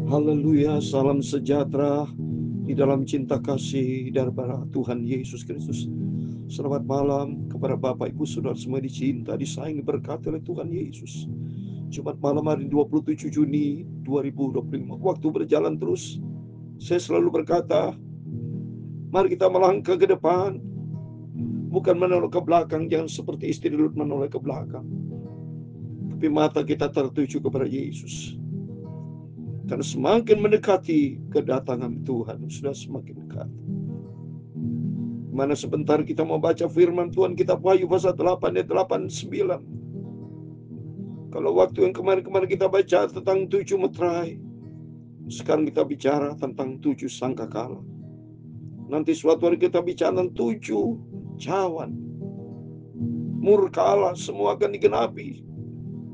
Haleluya, salam sejahtera di dalam cinta kasih daripada Tuhan Yesus Kristus. Selamat malam kepada Bapak Ibu Saudara semua dicinta, disayangi, diberkati oleh Tuhan Yesus. Jumat malam hari 27 Juni 2025. Waktu berjalan terus. Saya selalu berkata, mari kita melangkah ke depan, bukan menoleh ke belakang. Jangan seperti istri Lut menoleh ke belakang, tapi mata kita tertuju kepada Yesus. Karena semakin mendekati kedatangan Tuhan, sudah semakin dekat. Mana sebentar kita mau baca firman Tuhan, kitab Wahyu pasal 8 ayat 8-9. Kalau waktu yang kemarin-kemarin kita baca tentang 7 meterai, sekarang kita bicara tentang 7 sangkakala. Nanti suatu hari kita bicara tentang 7 cawan. Murka Allah semua akan digenapi.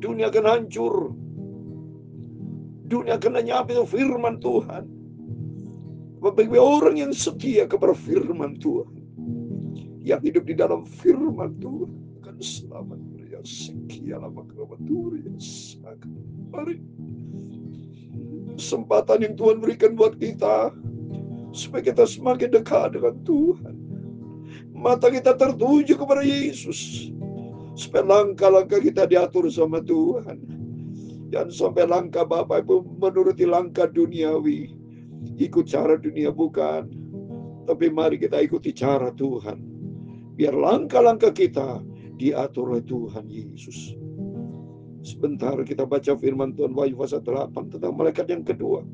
Dunia akan hancur. Dunia akan menyapi firman Tuhan. Bagi orang yang setia kepada firman Tuhan, yang hidup di dalam firman Tuhan, akan selamat. Mari, kesempatan yang Tuhan berikan buat kita, supaya kita semakin dekat dengan Tuhan. Mata kita tertuju kepada Yesus, supaya langkah-langkah kita diatur sama Tuhan. Jangan sampai langkah Bapak Ibu menuruti langkah duniawi, ikut cara dunia, bukan. Tapi mari kita ikuti cara Tuhan, biar langkah-langkah kita diatur oleh Tuhan Yesus. Sebentar kita baca firman Tuhan Wahyu pasal 8 tentang malaikat yang kedua.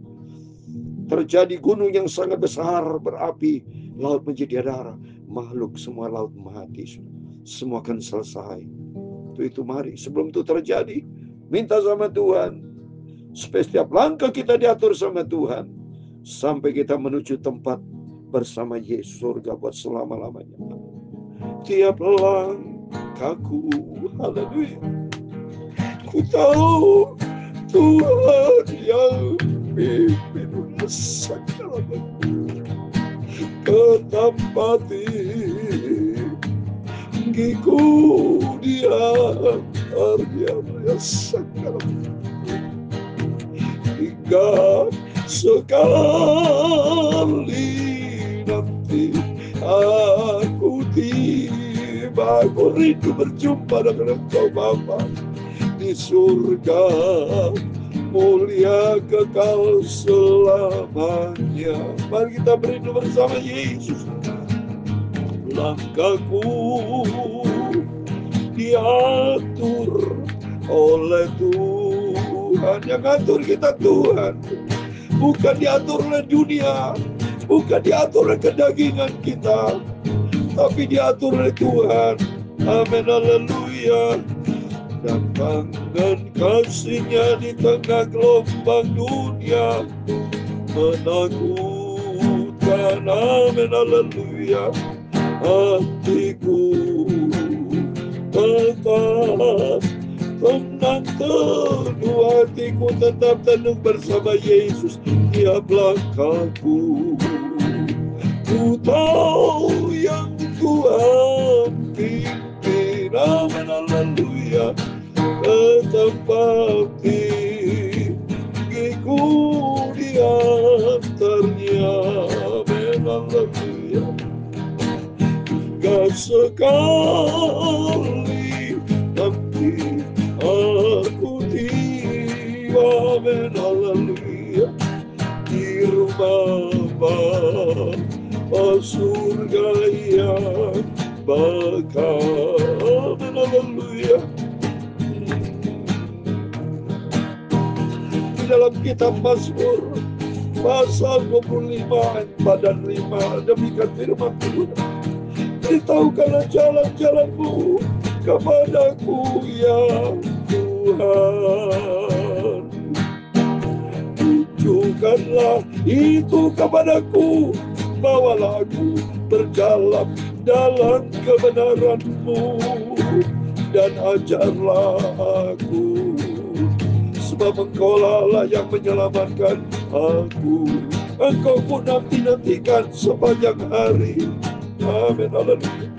Terjadi gunung yang sangat besar berapi, laut menjadi darah, makhluk semua laut mati. Semua akan selesai. Itu mari, sebelum itu terjadi, minta sama Tuhan, supaya setiap langkah kita diatur sama Tuhan, sampai kita menuju tempat bersama Yesus, surga buat selama-lamanya. Tiap langkahku, haleluya, ku tahu Tuhan yang pimpin ke tempat tinggiku, dia hingga sekali nanti aku tiba. Aku rindu berjumpa dengan Engkau Bapa di surga mulia kekal selamanya. Mari kita berindu bersama Yesus. Langkahku diatur oleh Tuhan. Yang atur kita Tuhan, bukan diatur oleh dunia, bukan diatur oleh kedagingan kita, tapi diatur oleh Tuhan. Amin, haleluya. Datangkan kasih-Nya di tengah gelombang dunia menakutkan. Amin, haleluya. Hatiku tetap tenang, teduh, hatiku tetap tenang bersama Yesus. Tiap langkahku, ku tahu yang Tuhan pimpin. Amin, haleluya. Ke tempat tinggiku diantarnya. Amin, haleluya. Hingga sekali nanti aku tiba. Amin, haleluya. Di rumah Bapa surga yang bakal. Amin, haleluya. Di dalam kitab Mazmur pasal 25 ayat 4 dan 5, demikian firman Tuhan. Beritahukanlah jalan-jalan-Mu kepadaku ya Tuhan. Tunjukkanlah itu kepadaku, bawalah aku berjalan dalam kebenaran-Mu, dan ajarlah aku, sebab Engkau-lah yang menyelamatkan aku. Engkau pun nanti-nantikan sepanjang hari. Amin, haleluya.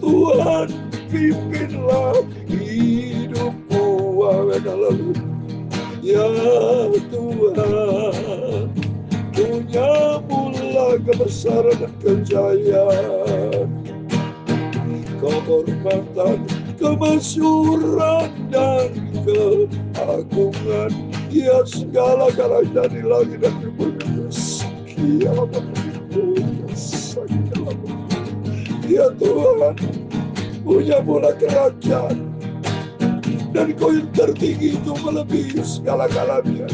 Tuhan, pimpinlah hidupku. Amin, haleluya. Ya Tuhan, kebesaran dan kejayaan, kehormatan, kemasyhuran dan keagungan. Ya segala-galanya di langit dan di bumi. Ya Tuhan, punya mula kerajaan, dan Kau yang tertinggi itu melebihi segala-galanya.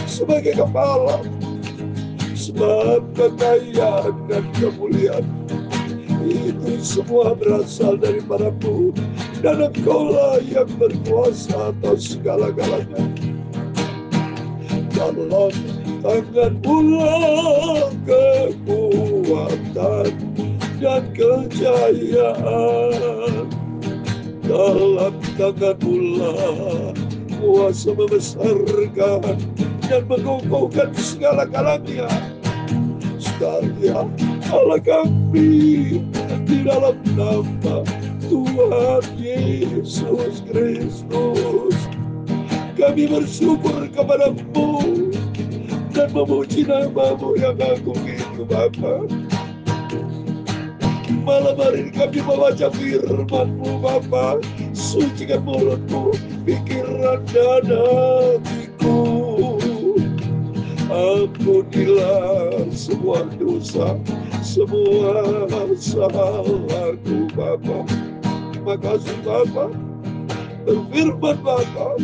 Sebagai kepala, sebab kekayaan dan kemuliaan itu semua berasal daripada-Mu, dan Engkau-lah yang berkuasa atas segala-galanya. Dalam tangan-Mu lah kekuatan dan kejayaan. Dalam tangan-Mu lah kuasa membesarkan dan mengokohkan segala-galanya. Sekalian Allah kami di dalam nama Tuhan Yesus Kristus, kami bersyukur kepada-Mu dan memuji nama-Mu yang agung itu, Bapa. Malam hari ini kami membaca firman-Mu, Bapa. Sucikan mulut-Mu, pikiran dan hatiku. Ampunilah semua dosa, semua salahku, Bapa. Terima kasih, Bapa. Berfirman, Bapa,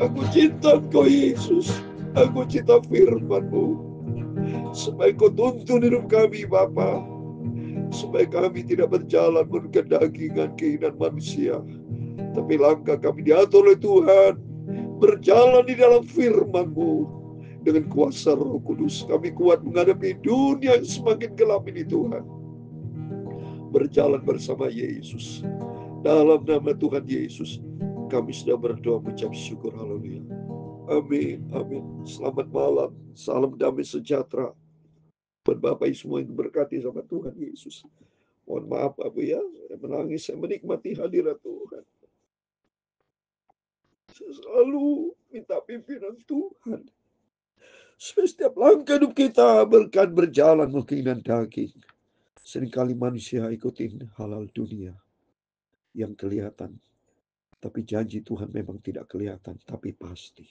aku cinta Engkau Yesus, aku cinta firman-Mu, supaya Kau tuntun hidup kami, Bapa, supaya kami tidak berjalan menurut kedagingan keinginan manusia, tapi langkah kami diatur oleh Tuhan, berjalan di dalam firman-Mu. Dengan kuasa Roh Kudus kami kuat menghadapi dunia yang semakin gelap ini, Tuhan. Berjalan bersama Yesus. Dalam nama Tuhan Yesus kami sudah berdoa mengucap syukur. Haleluya. Amin. Amin. Selamat malam. Salam damai sejahtera buat Bapak Ibu semua yang diberkati sama Tuhan Yesus. Mohon maaf Bapak ya, saya menangis, saya menikmati hadirat Tuhan. Saya selalu minta pimpinan Tuhan. Supaya setiap langkah hidup kita berkat berjalan keinginan daging. Seringkali manusia ikutin halal dunia yang kelihatan. Tapi janji Tuhan memang tidak kelihatan, tapi pasti.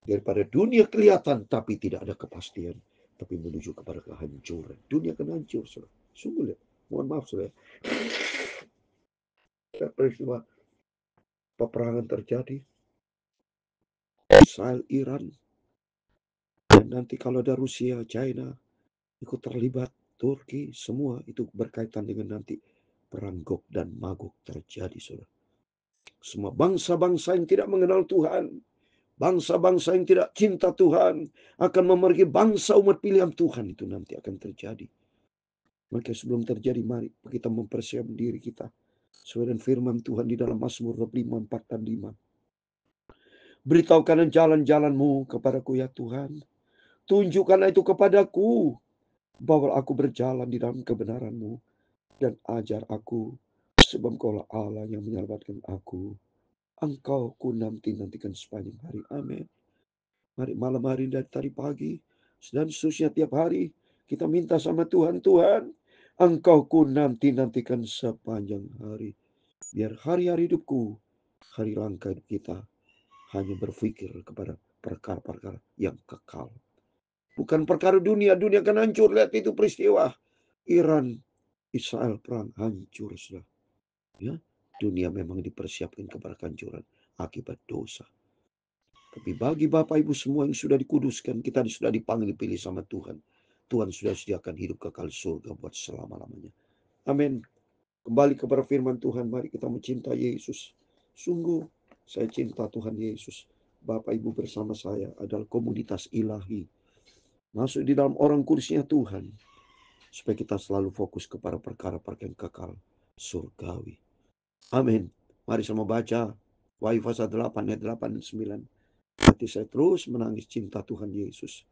Daripada dunia kelihatan, tapi tidak ada kepastian. Tapi menuju kepada kehancuran. Dunia akan hancur, saudara. Sungguh lihat. Mohon maaf, saudara. Peristiwa peperangan terjadi. Israel, Iran. Dan nanti kalau ada Rusia, China, ikut terlibat, Turki, semua itu berkaitan dengan nanti perang Gog dan Magog terjadi, saudara. Semua bangsa-bangsa yang tidak mengenal Tuhan, bangsa-bangsa yang tidak cinta Tuhan, akan memergi bangsa umat pilihan Tuhan, itu nanti akan terjadi. Maka sebelum terjadi, mari kita mempersiapkan diri kita sesuai dengan firman Tuhan di dalam Mazmur 25, 4 dan 5. Beritahukan jalan-jalan-Mu kepadaku ya Tuhan. Tunjukkan itu kepadaku, bahwa aku berjalan di dalam kebenaran-Mu, dan ajar aku, sebab Engkaulah Allah yang menyelamatkan aku. Engkau ku nantikan sepanjang hari. Amin. Mari malam hari dari tadi pagi dan seterusnya tiap hari kita minta sama Tuhan, Tuhan, Engkau ku nantikan sepanjang hari. Biar hari-hari hidupku, hari langkah hidup kita hanya berpikir kepada perkara-perkara yang kekal. Bukan perkara dunia akan hancur. Lihat itu peristiwa Iran, Israel perang hancur, sudah. Ya, dunia memang dipersiapkan kepada kehancuran akibat dosa. Tapi bagi Bapak Ibu semua yang sudah dikuduskan, kita sudah dipanggil pilih sama Tuhan. Tuhan sudah sediakan hidup kekal surga buat selama-lamanya. Amin. Kembali kepada firman Tuhan, mari kita mencintai Yesus. Sungguh saya cinta Tuhan Yesus. Bapak Ibu bersama saya adalah komunitas ilahi. Masuk di dalam orang kudusnya Tuhan. Supaya kita selalu fokus kepada perkara-perkara yang kekal surgawi. Amin. Mari sama baca Wahyu pasal 8 ayat 8 dan 9. Hati saya terus menangis cinta Tuhan Yesus.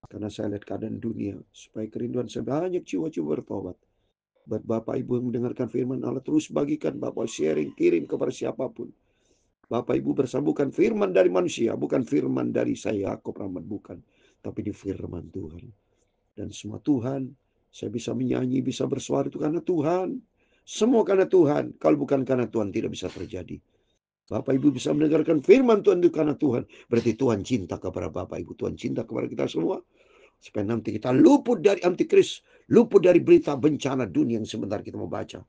Karena saya lihat keadaan dunia. Supaya kerinduan saya banyak jiwa-jiwa bertobat. Buat Bapak Ibu yang mendengarkan firman Allah, terus bagikan, Bapak sharing, kirim kepada siapapun. Bapak Ibu bersambungkan firman dari manusia, bukan firman dari saya, Yakob Rahmat, bukan. Tapi di firman Tuhan. Dan semua Tuhan, saya bisa menyanyi, bisa bersuara itu karena Tuhan. Semua karena Tuhan. Kalau bukan karena Tuhan tidak bisa terjadi. Bapak Ibu bisa mendengarkan firman Tuhan itu karena Tuhan. Berarti Tuhan cinta kepada Bapak Ibu. Tuhan cinta kepada kita semua. Supaya nanti kita luput dari antikris. Luput dari berita bencana dunia yang sebentar kita mau baca.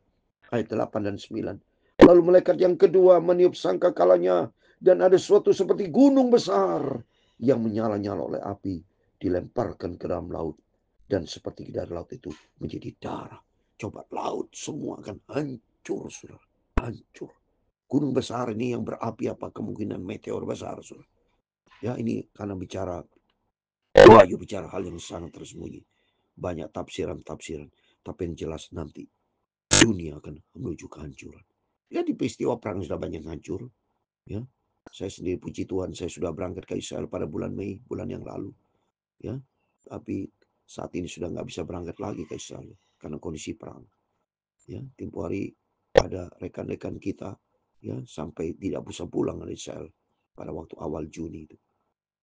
Ayat 8 dan 9. Lalu malaikat yang kedua meniup sangkakalanya. Dan ada sesuatu seperti gunung besar. Yang menyala-nyala oleh api. Dilemparkan ke dalam laut. Dan seperti dari laut itu menjadi darah. Coba laut semua akan hancur, saudara. Hancur. Gunung besar ini yang berapi apa kemungkinan meteor besar, saudara. Ya ini karena bicara Wahyu bicara hal yang sangat tersembunyi. Banyak tafsiran-tafsiran. Tapi yang jelas nanti dunia akan menuju kehancuran. Ya di peristiwa perang sudah banyak hancur. Ya, saya sendiri puji Tuhan saya sudah berangkat ke Israel pada bulan Mei, bulan yang lalu. Ya, tapi saat ini sudah nggak bisa berangkat lagi ke Israel karena kondisi perang. Ya, tempo hari ada rekan-rekan kita ya sampai tidak bisa pulang dari Israel pada waktu awal Juni itu.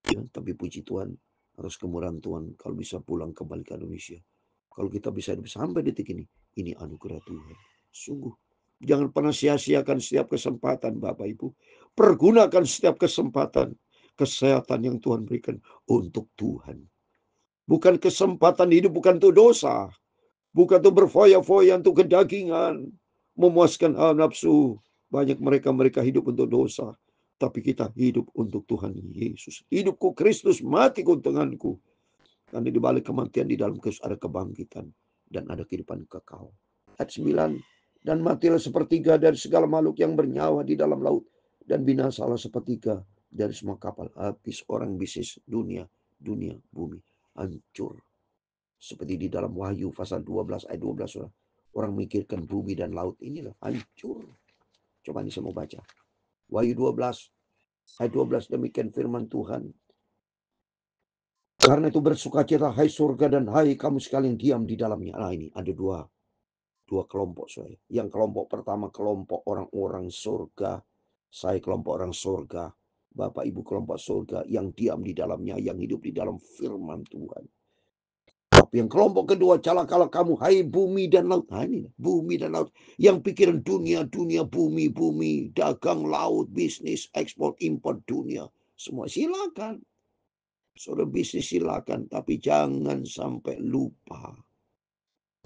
Ya, tapi puji Tuhan harus kemurahan Tuhan kalau bisa pulang kembali ke Indonesia. Kalau kita bisa hidup sampai detik ini anugerah Tuhan. Sungguh, jangan pernah sia-siakan setiap kesempatan Bapak Ibu. Pergunakan setiap kesempatan kesehatan yang Tuhan berikan untuk Tuhan. Bukan kesempatan hidup, bukan untuk dosa. Bukan untuk berfoya-foya, untuk kedagingan. Memuaskan hawa nafsu. Banyak mereka hidup untuk dosa. Tapi kita hidup untuk Tuhan Yesus. Hidupku Kristus, mati keuntunganku. Karena di balik kematian di dalam Kristus ada kebangkitan. Dan ada kehidupan kekal. Ayat 9. Dan matilah sepertiga dari segala makhluk yang bernyawa di dalam laut. Dan binasalah sepertiga dari semua kapal. Habis orang bisnis dunia, bumi. Hancur. Seperti di dalam Wahyu pasal 12 ayat 12. Orang mikirkan bumi dan laut inilah hancur. Coba ini saya mau baca. Wahyu 12 ayat 12 demikian firman Tuhan. Karena itu bersukacita hai surga dan hai kamu sekalian diam di dalamnya. Nah ini ada dua kelompok saya. Yang kelompok pertama kelompok orang-orang surga. Saya kelompok orang surga. Bapak Ibu kelompok surga yang diam di dalamnya, yang hidup di dalam firman Tuhan. Tapi yang kelompok kedua, celakalah kamu, hai bumi dan laut. Nah ini, bumi dan laut. Yang pikiran dunia, bumi, dagang, laut, bisnis, ekspor, impor, dunia. Semua silakan. Saudara bisnis silakan, tapi jangan sampai lupa.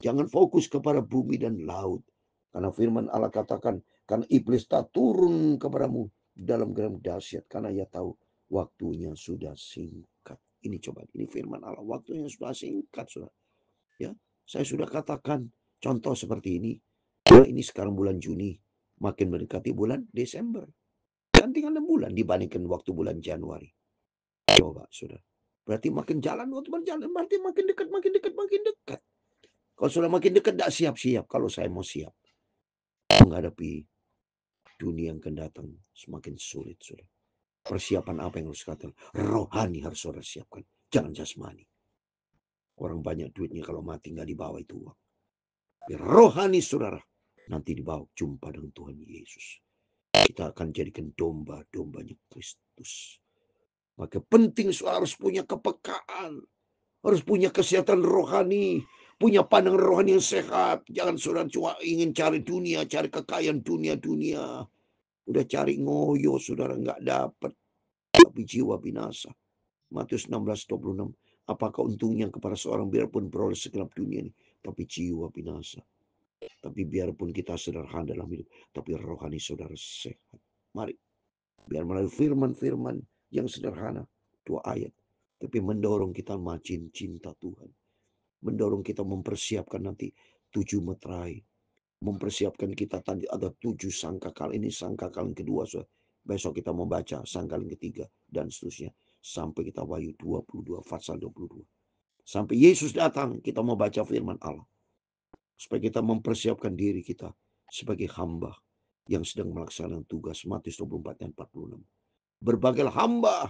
Jangan fokus kepada bumi dan laut. Karena firman Allah katakan, karena iblis tak turun kepadamu dalam geram dahsyat. Karena ia tahu waktunya sudah singkat. Ini coba, ini firman Allah. Waktunya sudah singkat, saudara. Ya, saya sudah katakan contoh seperti ini. Ya, ini sekarang bulan Juni, makin mendekati bulan Desember. Kan tinggal 6 bulan dibandingkan waktu bulan Januari. Coba, saudara. Berarti makin jalan waktu berjalan, berarti makin dekat. Kalau sudah makin dekat, tidak siap-siap. Kalau saya mau siap menghadapi dunia yang akan datang semakin sulit, saudara. Persiapan apa yang harus katakan? Rohani harus saudara siapkan. Jangan jasmani. Orang banyak duitnya kalau mati nggak dibawa itu uang. Rohani saudara nanti dibawa jumpa dengan Tuhan Yesus. Kita akan jadikan domba-dombanya Kristus. Maka penting saudara harus punya kepekaan. Harus punya kesehatan rohani. Punya pandangan rohani yang sehat. Jangan saudara cuma ingin cari dunia. Cari kekayaan dunia. Udah cari ngoyo saudara nggak dapat. Tapi jiwa binasa. Matius 16:26. Apakah untungnya kepada seorang biarpun beroleh segenap dunia ini. Tapi jiwa binasa. Tapi biarpun kita sederhana dalam hidup. Tapi rohani saudara sehat. Mari. Biar melalui firman-firman yang sederhana. 2 ayat. Tapi mendorong kita makin cinta Tuhan. Mendorong kita mempersiapkan nanti 7 meterai. Mempersiapkan kita tadi ada 7 sangkakala. Ini sangkakala yang kedua. So. Besok kita membaca sangkakala yang ketiga. Dan seterusnya. Sampai kita Wahyu 22. Pasal 22. Sampai Yesus datang. Kita mau baca firman Allah. Supaya kita mempersiapkan diri kita. Sebagai hamba. Yang sedang melaksanakan tugas. Matius 24 dan 46. Berbagai hamba.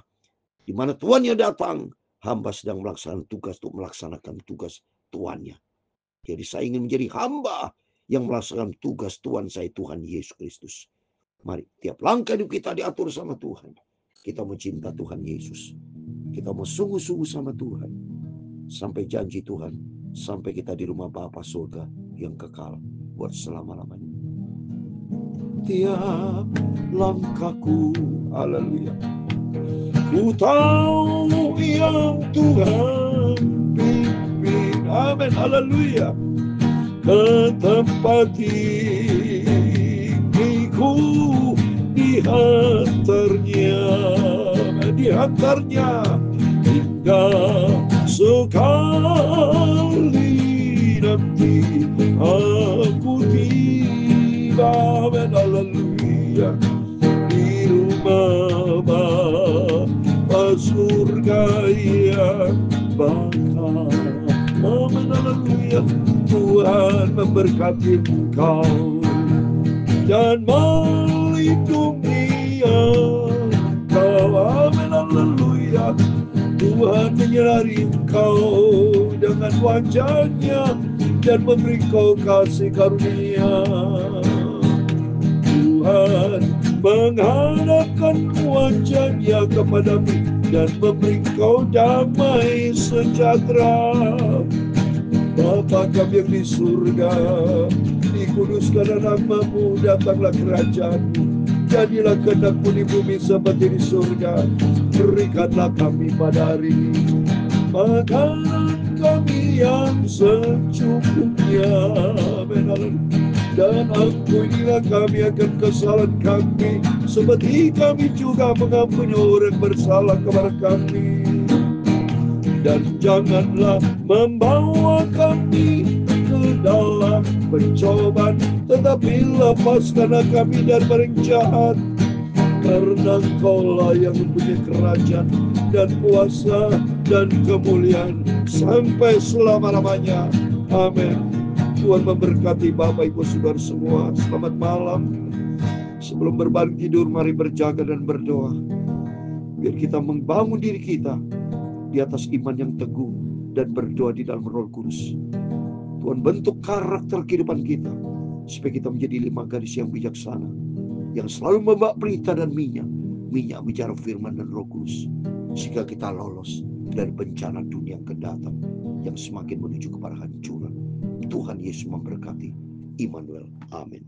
Di mana tuannya datang. Hamba sedang melaksanakan tugas untuk melaksanakan tugas tuannya. Jadi saya ingin menjadi hamba yang melaksanakan tugas Tuhan saya, Tuhan Yesus Kristus. Mari, tiap langkah hidup kita diatur sama Tuhan. Kita mau cinta Tuhan Yesus. Kita mau sungguh-sungguh sama Tuhan. sampai janji Tuhan, sampai kita di rumah Bapa surga yang kekal buat selama-lamanya. Tiap langkahku, haleluya, ku tahu yang Tuhan pimpin, amin, haleluya, ke tempat tinggiku dihantarnya hingga sekali nanti aku tiba, amin, haleluya, di rumah Bapa surga yang bakal, amin, haleluya. Tuhan memberkati engkau dan melindungi engkau, amin, haleluya. Tuhan menyinari engkau dengan wajah-Nya dan memberi kau kasih karunia. Tuhan menghadapkan wajah-Nya kepadamu dan memberi kau damai sejahtera. Bapa kami yang di surga, dikuduskanlah nama-Mu, datanglah kerajaan-Mu, jadilah kehendak-Mu di bumi seperti di surga. Berikanlah kami pada hari ini makanan kami yang secukupnya, dan ampunilah kami akan kesalahan kami, seperti kami juga mengampuni orang bersalah kepada kami. Dan janganlah membawa kami ke dalam pencobaan, tetapi lepaskanlah kami dari yang jahat. Karena Engkau-Lah yang mempunyai kerajaan dan kuasa dan kemuliaan sampai selama-lamanya. Amin. Tuhan memberkati Bapak Ibu Saudara semua. Selamat malam. Sebelum berbalik tidur, mari berjaga dan berdoa. Biar kita membangun diri kita di atas iman yang teguh dan berdoa di dalam Roh Kudus. Tuhan bentuk karakter kehidupan kita supaya kita menjadi 5 gadis yang bijaksana, yang selalu membawa pelita dan minyak bicara firman dan Roh Kudus, sehingga kita lolos dari bencana dunia yang kedatang yang semakin menuju kepada hancuran. Tuhan Yesus memberkati. Immanuel. Amin.